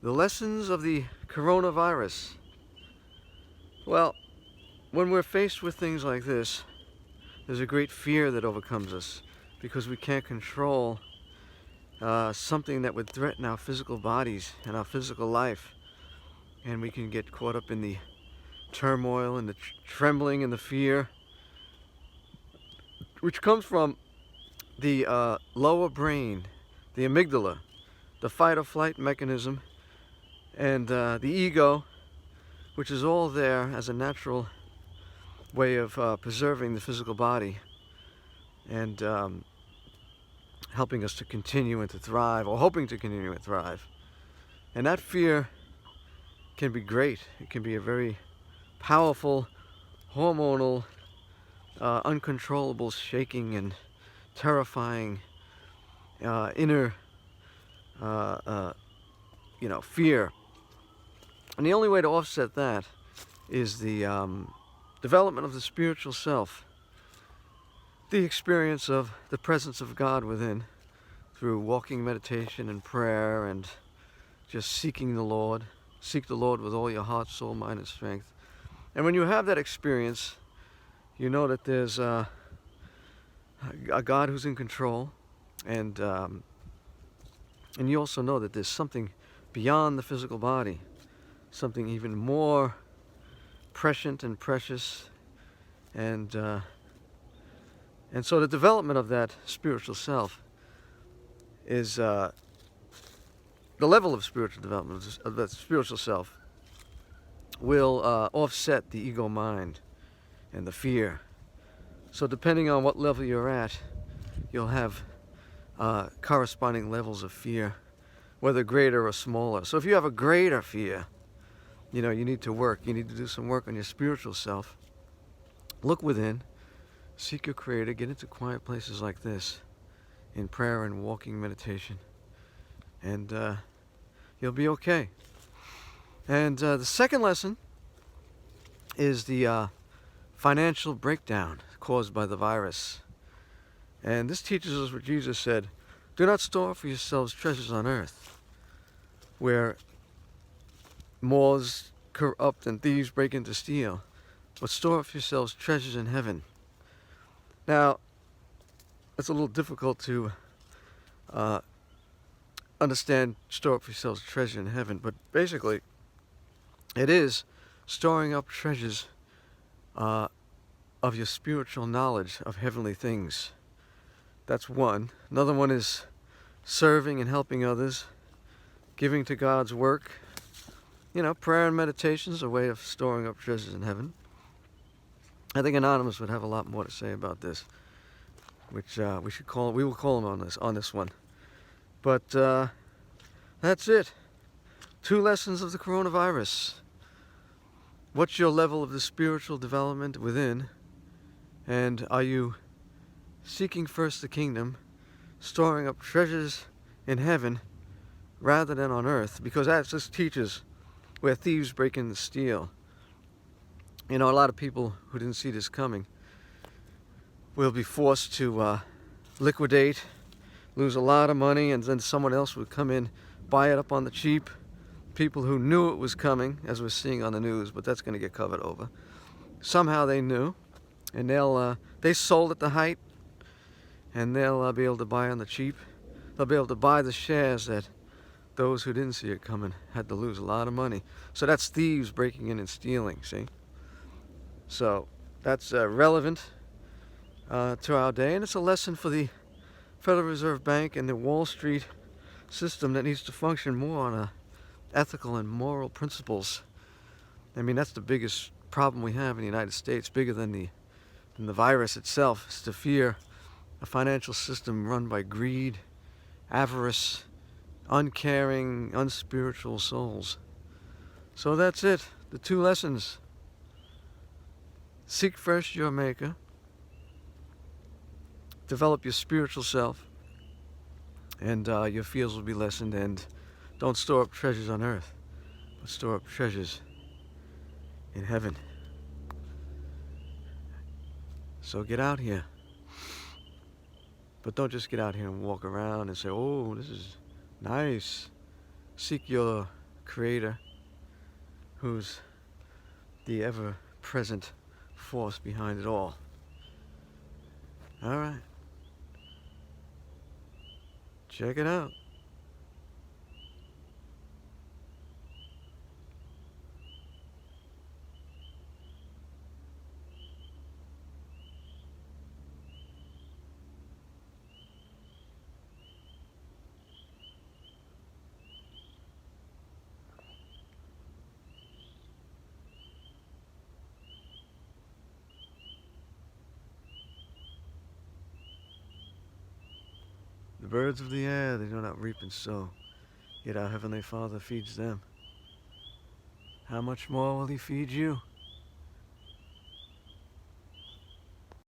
The lessons of the coronavirus. Well, when we're faced with things like this, there's a great fear that overcomes us because we can't control something that would threaten our physical bodies and our physical life. And we can get caught up in the turmoil and the trembling and the fear, which comes from the lower brain, the amygdala, the fight or flight mechanism, and the ego, which is all there as a natural way of preserving the physical body and helping us to continue and to thrive, or hoping to continue and thrive. And that fear can be great. It can be a very powerful, hormonal, uncontrollable shaking and terrifying inner fear. And the only way to offset that is the development of the spiritual self, the experience of the presence of God within through walking meditation and prayer and just seeking the Lord. Seek the Lord with all your heart, soul, mind, and strength. And when you have that experience, you know that there's a God who's in control, and you also know that there's something beyond the physical body, something even more prescient and precious, and so the development of that spiritual self is the level of spiritual development of that spiritual self will offset the ego mind and the fear. So depending on what level you're at, you'll have corresponding levels of fear, whether greater or smaller. So if you have a greater fear, you need to work. You need to do some work on your spiritual self. Look within, seek your Creator, get into quiet places like this, in prayer and walking meditation, and you'll be okay. And the second lesson is the financial breakdown caused by the virus. And this teaches us what Jesus said: do not store for yourselves treasures on earth, where moths corrupt and thieves break in to steal, but store up for yourselves treasures in heaven. Now, it's a little difficult to understand store up for yourselves treasure in heaven, but basically it is storing up treasures of your spiritual knowledge of heavenly things. That's one. Another one is serving and helping others, giving to God's work. Prayer and meditation is a way of storing up treasures in heaven. I think Anonymous would have a lot more to say about this, which we will call him on this one. But that's it. 2 lessons of the coronavirus. What's your level of the spiritual development within? And are you seeking first the kingdom, storing up treasures in heaven rather than on earth? Because that just teaches where thieves break in and steal. A lot of people who didn't see this coming will be forced to liquidate, lose a lot of money, and then someone else would come in, buy it up on the cheap. People who knew it was coming, as we're seeing on the news, but that's going to get covered over. Somehow they knew, and they sold at the height, and they'll be able to buy on the cheap. They'll be able to buy the shares that those who didn't see it coming had to lose a lot of money. So that's thieves breaking in and stealing, see? So that's relevant to our day, and it's a lesson for the Federal Reserve Bank and the Wall Street system that needs to function more on ethical and moral principles. That's the biggest problem we have in the United States, bigger than the virus itself. It's the fear, a financial system run by greed, avarice, uncaring, unspiritual souls. So that's it. The 2 lessons. Seek first your Maker. Develop your spiritual self, and your fears will be lessened. And don't store up treasures on earth, but store up treasures in heaven. So get out here. But don't just get out here and walk around and say, oh, this is nice. Seek your Creator, who's the ever-present force behind it all. All right. Check it out. The birds of the air, they do not reap and sow, yet our Heavenly Father feeds them. How much more will He feed you?